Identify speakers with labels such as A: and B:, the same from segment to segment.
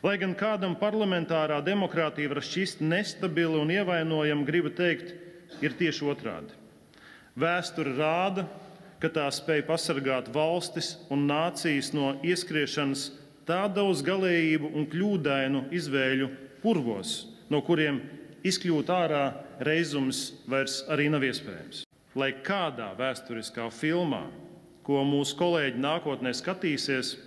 A: Lai gan kādam parlamentārā demokrātija var šķist nestabila un ievainojama, gribu teikt, ir tieši otrādi. Vēsture rāda, ka tā spēj pasargāt valstis un nācijas no ieskriešanas tādos galējību un kļūdainu izvēļu purvos, no kuriem izkļūt ārā reizums vairs arī nav iespējams. Lai kādā vēsturiskā filmā, ko mūsu kolēģi nākotnē skatīsies,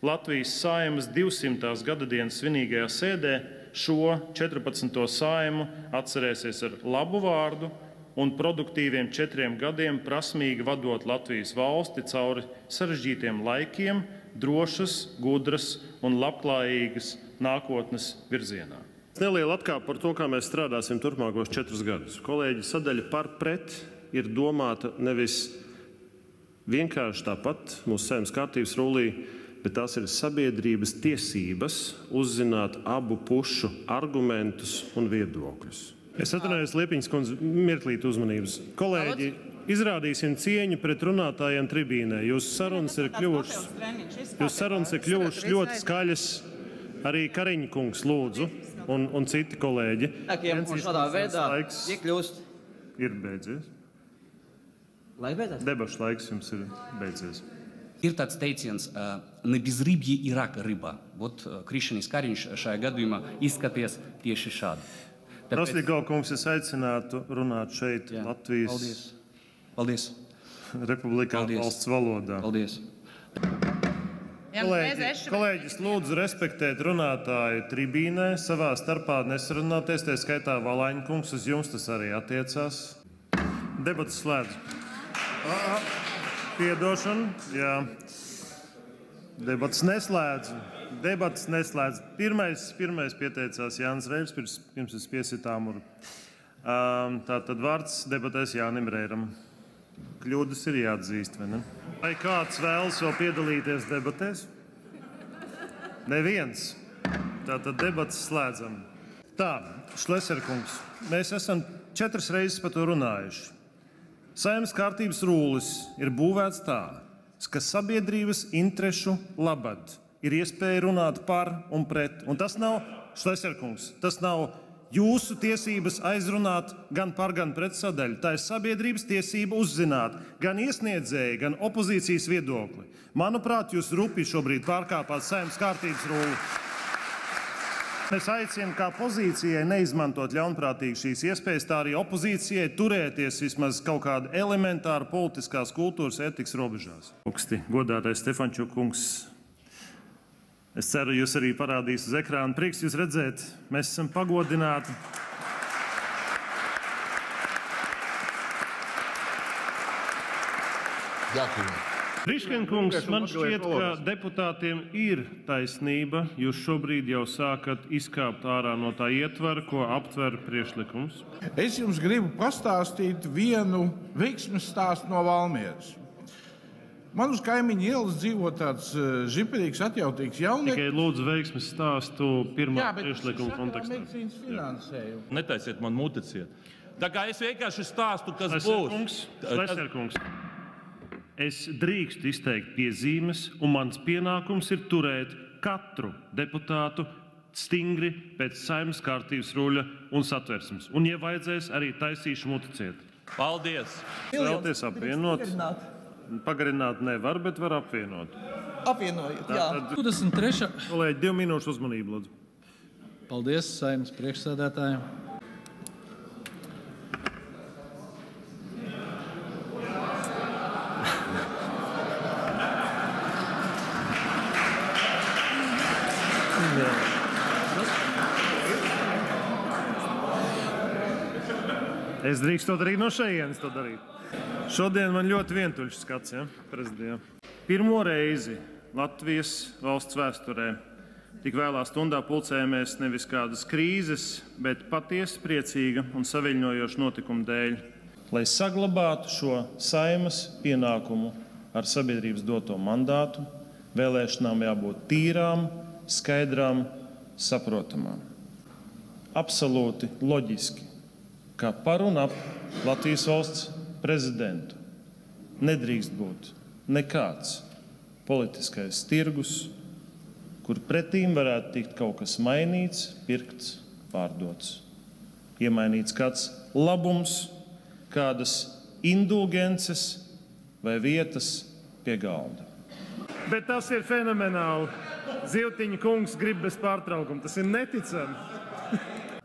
A: Latvijas Saeimas 200. gadadienas svinīgajā sēdē šo 14. Saeimu atcerēsies ar labu vārdu un produktīviem 4 gadiem prasmīgi vadot Latvijas valsti cauri sarežģītiem laikiem, drošas, gudras un labklājīgas nākotnes virzienā. Neliela atkāpe par to, kā mēs strādāsim turpmākos 4 gadus. Kolēģi, sadaļa par pret ir domāta nevis vienkārši tāpat mūsu Saeimas kārtības rullī, bet tās ir sabiedrības tiesības uzzināt abu pušu argumentus un viedokļus. Es atvainojos, Liepiņas kundze, mirklīt uzmanības. Kolēģi, izrādīsim cieņu pret runātājiem tribīnē. Jūsu sarunas ir kļuvušas ļoti skaļas. Arī Kariņa kungs lūdzu un citi kolēģi.
B: Šādā veidā iekļūst.
A: Ir beidzies. Debašu laiks jums ir beidzies.
C: Ir tāds teiciens, ne bezribji ir rība. Krišņīs Kariņš šajā gadījumā izskaties tieši šādi.
A: Rostīgau kungs, es aicinātu runāt šeit Latvijas Republikā valsts valodā.
C: Paldies.
A: Kolēģis, lūdzu respektēt runātāju tribīnē, savā starpā nesarunāties, tā skaitā Valaņa kungs, uz jums tas arī attiecās. Debatas slēdz. Piedošana, jā. Debatas neslēdz. Pirmais pieteicās Jānis Reivis, pirms es piesitu āmuru. Tātad vārds debatēs Jānim Reiram. Kļūdas ir jāatzīst, vai ne? Vai kāds vēlas vēl piedalīties debatēs? Neviens. Tātad debatas slēdzam. Tā, Šleserkungs, mēs esam 4 reizes par to runājuši. Saeimas kārtības rullis ir būvēts tā, ka sabiedrības interešu labad ir iespēja runāt par un pret. Un tas nav, Šleserkungs, tas nav jūsu tiesības aizrunāt gan par, gan pret sadaļu. Tā ir sabiedrības tiesība uzzināt gan iesniedzēju, gan opozīcijas viedokli. Manuprāt, jūs rupi šobrīd pārkāpāt Saeimas kārtības rulli. Es aicinu kā pozīcijai neizmantot ļaunprātīgi šīs iespējas, tā arī opozīcijai turēties vismaz kaut kāda elementāra politiskās kultūras etikas robežās. Augsti godātais Stefančuk kungs, es ceru, jūs arī parādīs uz ekrāna. Prieks jūs redzēt, mēs esam pagodināti.
D: Ďakujem.
A: Krišņa kungs, man šķiet, ka deputātiem ir taisnība. Jūs šobrīd jau sākat izkāpt ārā no tā ietvara, ko aptver priekšlikums.
D: Es jums gribu pastāstīt vienu veiksmes stāstu no Valmieras. Man uz kaimiņa ielas dzīvo tāds žiperīgs, atjautīgs jaunietis.
A: Tikai lūdzu veiksmes stāstu pirmā priekšlikuma kontekstā.
D: Medicīnas finansējumu.
E: Netaisiet man muticiet. Tā kā es vienkārši stāstu, kas būs.
A: Šleserkungs. Es drīkstu izteikt piezīmes, un mans pienākums ir turēt katru deputātu stingri pēc Saeimas kārtības ruļa un satversmes. Un, ja vajadzēs, arī taisīšu muticiet.
E: Paldies!
A: Vēlties apvienot? Pagarināt nevar, bet var apvienot.
F: Apvienojot, jā.
A: 23. Kolēģi, 2 minūšu uzmanību, lūdzu.
F: Paldies, Saeimas priekšsēdētājiem.
A: Es drīkstu to darīt no šejienes to darīt. Šodien man ļoti vientuļš skats, prezidijā. Pirmo reizi Latvijas valsts vēsturē tik vēlā stundā pulcējamies nevis kādas krīzes, bet patiesi priecīga un saviļņojoša notikuma dēļ, lai saglabātu šo Saeimas pienākumu ar sabiedrības doto mandātu, vēlēšanām jābūt tīrām, skaidrām, saprotamām. Absolūti loģiski, ka par un ap Latvijas valsts prezidentu nedrīkst būt nekāds politiskais tirgus, kur pretīm varētu tikt kaut kas mainīts, pirkts, pārdots. Iemainīts kāds labums, kādas indulgences vai vietas pie galda.
G: Bet tas ir fenomenāli. Zivtiņa kungs grib bez pārtraukuma. Tas ir neticami.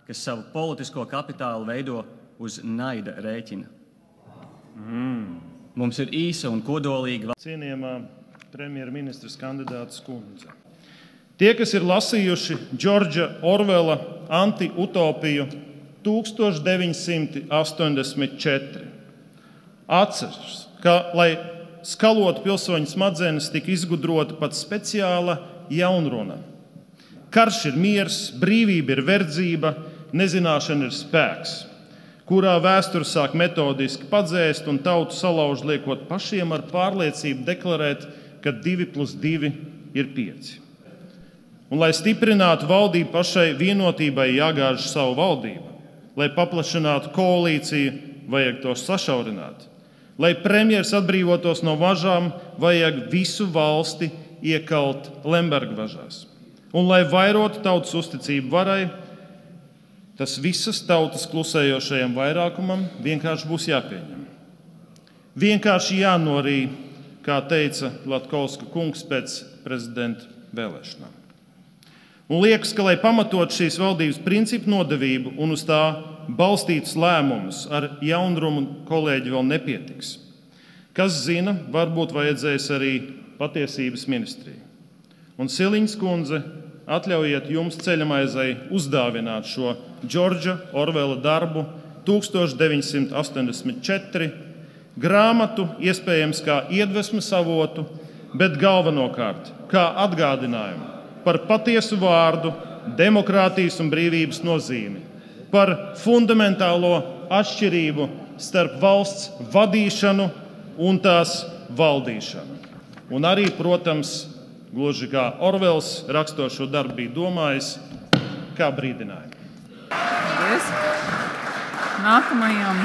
H: Kas savu politisko kapitālu veido uz naida rēķina. Mums ir īsa un kodolīga.
A: Cienījamā premjerministras kandidātes kundze. Tie, kas ir lasījuši Džordža Orvela anti-utopiju 1984, atceras, ka, lai skalotu pilsoņu smadzenes, tika izgudrota pat speciāla jaunruna. Karš ir miers, brīvība ir verdzība, nezināšana ir spēks, kurā vēsture sāk metodiski padzēst un tautu salauž, liekot pašiem ar pārliecību deklarēt, ka 2+2 ir 5. Un, lai stiprinātu valdību, pašai vienotībai jāgāž savu valdību. Lai paplašinātu koalīciju, vajag to sašaurināt. Lai premjers atbrīvotos no važām, vajag visu valsti iekalt Lemberga važās. Un, lai vairotu tautas uzticību varai, tas visas tautas klusējošajam vairākumam vienkārši būs jāpieņem. Vienkārši jānorī, kā teica Latkovska kungs pēc prezidenta vēlēšanām. Un liekas, ka, lai pamatot šīs valdības principu nodevību un uz tā balstītus lēmumus, ar jaunrumu kolēģi vēl nepietiks. Kas zina, varbūt vajadzēs arī patiesības ministriju. Un Siliņas kundze, atļaujiet jums ceļamaizei uzdāvināt šo Džordža Orvela darbu 1984, grāmatu iespējams kā iedvesmas avotu, bet galvenokārt kā atgādinājumu par patiesu vārdu, demokrātijas un brīvības nozīmi, par fundamentālo atšķirību starp valsts vadīšanu un tās valdīšanu. Un arī, protams, gluži kā Orvels rakstot šo darbu bija domājis, kā brīdinājumu.
I: Paldies. Nākamajam